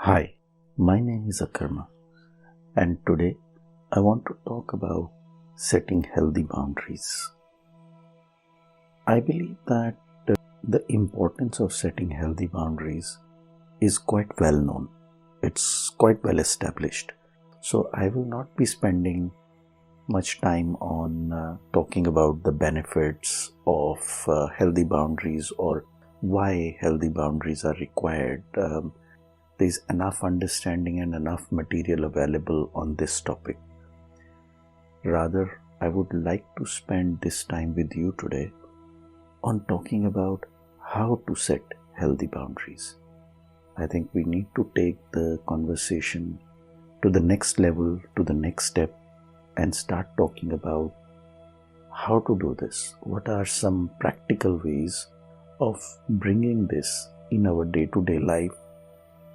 Hi, my name is 𝗕𝗹 and today I want to talk about setting healthy boundaries. I believe that the importance of setting healthy boundaries is quite well known. It's quite well established. So I will not be spending much time on talking about the benefits of healthy boundaries or why healthy boundaries are required. There's enough understanding and enough material available on this topic. Rather, I would like to spend this time with you today on talking about how to set healthy boundaries. I think we need to take the conversation to the next level, to the next step, and start talking about how to do this. What are some practical ways of bringing this in our day-to-day life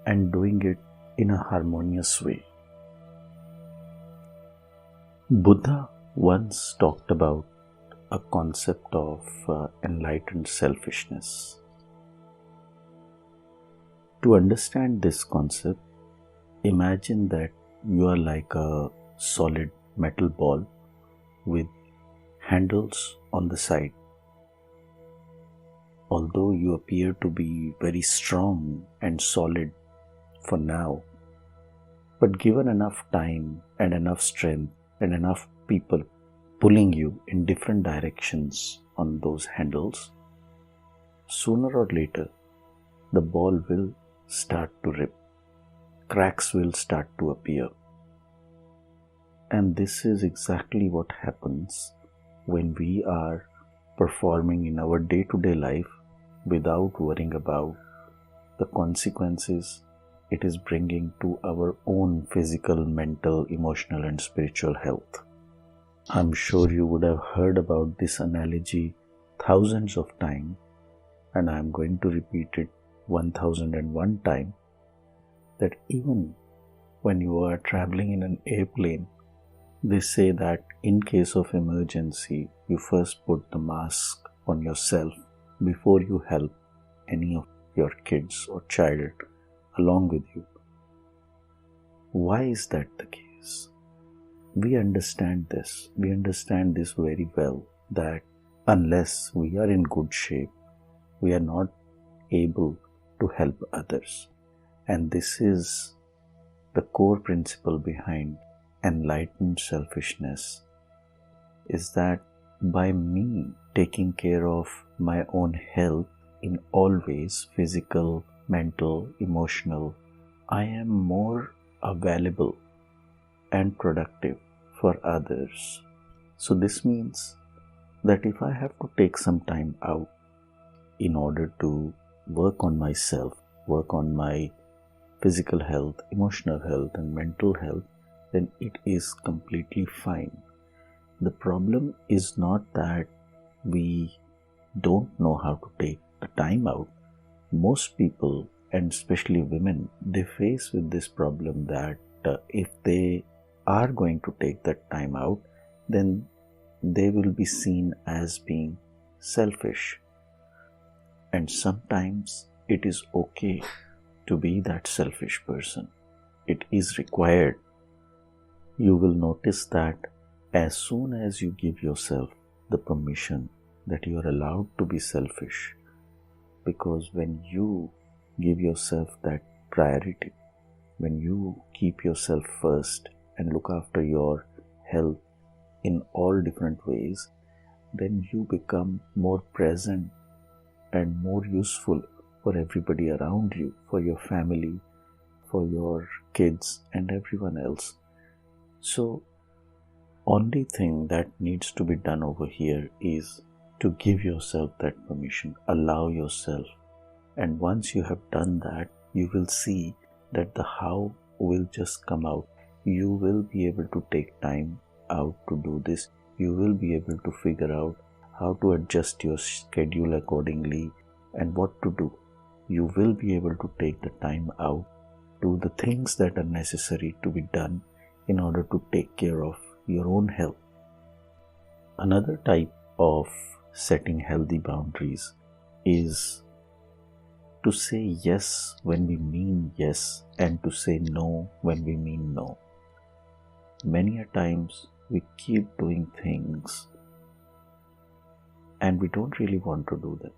and doing it in a harmonious way? Buddha once talked about a concept of enlightened selfishness. To understand this concept, imagine that you are like a solid metal ball with handles on the side. Although you appear to be very strong and solid for now, but given enough time and enough strength and enough people pulling you in different directions on those handles, sooner or later the ball will start to rip. Cracks will start to appear. And this is exactly what happens when we are performing in our day-to-day life without worrying about the consequences it is bringing to our own physical, mental, emotional and spiritual health. I'm sure you would have heard about this analogy thousands of times, and I'm going to repeat it 1001 times, that even when you are traveling in an airplane, they say that in case of emergency, you first put the mask on yourself before you help any of your kids or child along with you. Why is that the case? We understand this. We understand this very well, that unless we are in good shape, we are not able to help others. And this is the core principle behind enlightened selfishness, is that by me taking care of my own health in all ways, physical, mental, emotional, I am more available and productive for others. So this means that if I have to take some time out in order to work on myself, work on my physical health, emotional health and mental health, then it is completely fine. The problem is not that we don't know how to take the time out. Most people, and especially women, they face with this problem that if they are going to take that time out, then they will be seen as being selfish. And sometimes it is okay to be that selfish person. It is required. You will notice that as soon as you give yourself the permission that you are allowed to be selfish, because when you give yourself that priority, when you keep yourself first and look after your health in all different ways, then you become more present and more useful for everybody around you, for your family, for your kids and everyone else. So, only thing that needs to be done over here is to give yourself that permission, allow yourself. And once you have done that, you will see that the how will just come out. You will be able to take time out to do this. You will be able to figure out how to adjust your schedule accordingly and what to do. You will be able to take the time out, do the things that are necessary to be done in order to take care of your own health. Another type of setting healthy boundaries is to say yes when we mean yes and to say no when we mean no. Many a times we keep doing things and we don't really want to do them.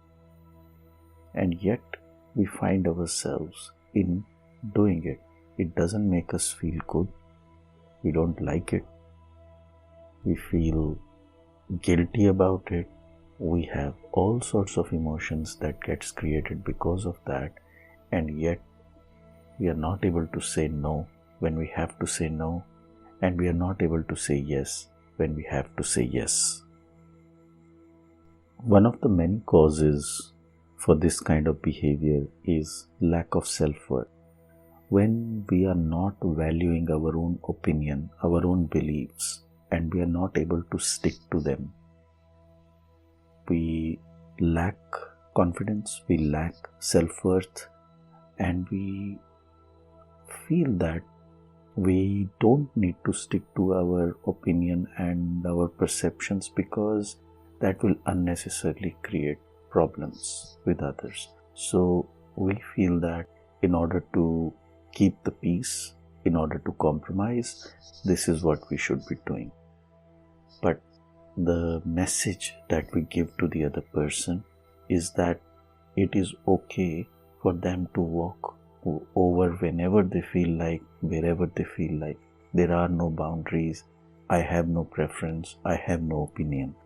And yet we find ourselves in doing it. It doesn't make us feel good. We don't like it. We feel guilty about it. We have all sorts of emotions that gets created because of that, and yet we are not able to say no when we have to say no, and we are not able to say yes when we have to say yes. One of the many causes for this kind of behavior is lack of self-worth. When we are not valuing our own opinion, our own beliefs, and we are not able to stick to them, we lack confidence, we lack self-worth, and we feel that we don't need to stick to our opinion and our perceptions because that will unnecessarily create problems with others. So we feel that in order to keep the peace, in order to compromise, this is what we should be doing. But the message that we give to the other person is that it is okay for them to walk over whenever they feel like, wherever they feel like. There are no boundaries. I have no preference. I have no opinion.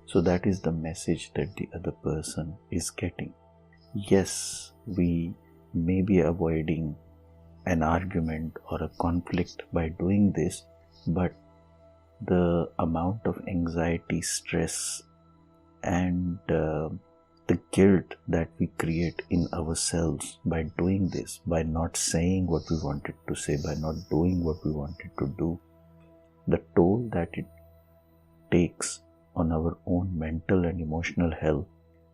So that is the message that the other person is getting. Yes, we may be avoiding an argument or a conflict by doing this, but the amount of anxiety, stress, and the guilt that we create in ourselves by doing this, by not saying what we wanted to say, by not doing what we wanted to do, the toll that it takes on our own mental and emotional health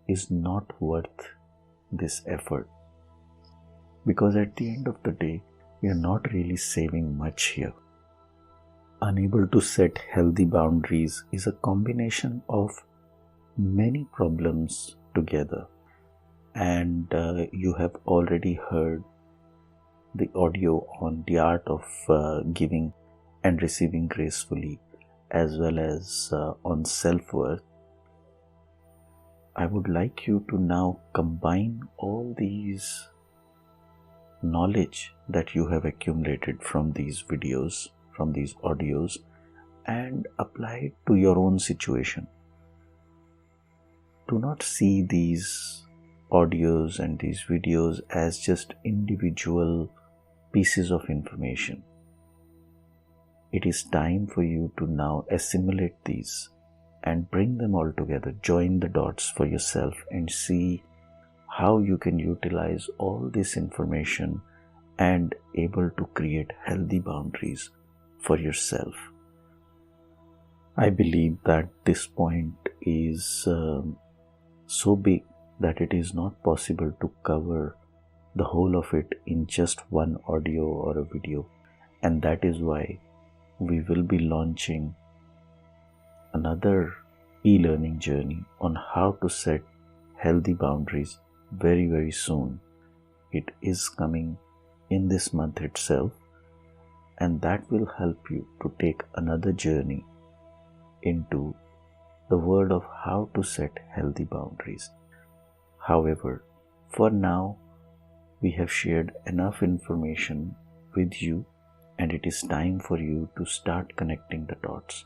is not worth this effort. Because at the end of the day, we are not really saving much here. Unable to set healthy boundaries is a combination of many problems together. And you have already heard the audio on the art of giving and receiving gracefully, as well as on self-worth. I would like you to now combine all these knowledge that you have accumulated from these videos, from these audios, and apply it to your own situation. Do not see these audios and these videos as just individual pieces of information. It is time for you to now assimilate these and bring them all together, join the dots for yourself, and see how you can utilize all this information and able to create healthy boundaries for yourself. I believe that this point is so big that it is not possible to cover the whole of it in just one audio or a video, and that is why we will be launching another e-learning journey on how to set healthy boundaries very, very soon. It is coming in this month itself, and that will help you to take another journey into the world of how to set healthy boundaries. However, for now, we have shared enough information with you, and it is time for you to start connecting the dots.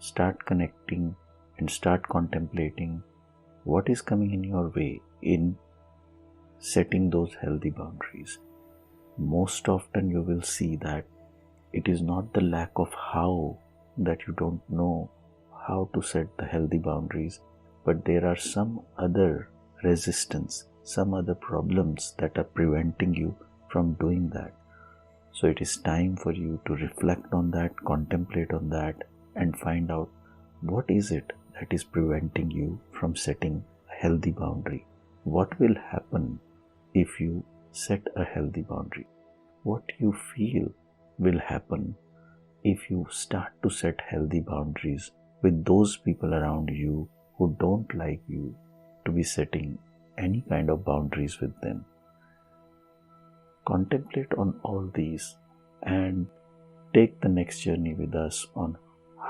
Start connecting and start contemplating what is coming in your way in setting those healthy boundaries. Most often you will see that it is not the lack of how that you don't know how to set the healthy boundaries, but there are some other resistance, some other problems that are preventing you from doing that. So it is time for you to reflect on that, contemplate on that, and find out what is it that is preventing you from setting a healthy boundary. What will happen if you set a healthy boundary? What you feel will happen if you start to set healthy boundaries with those people around you who don't like you to be setting any kind of boundaries with them. Contemplate on all these and take the next journey with us on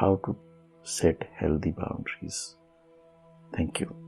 how to set healthy boundaries. Thank you.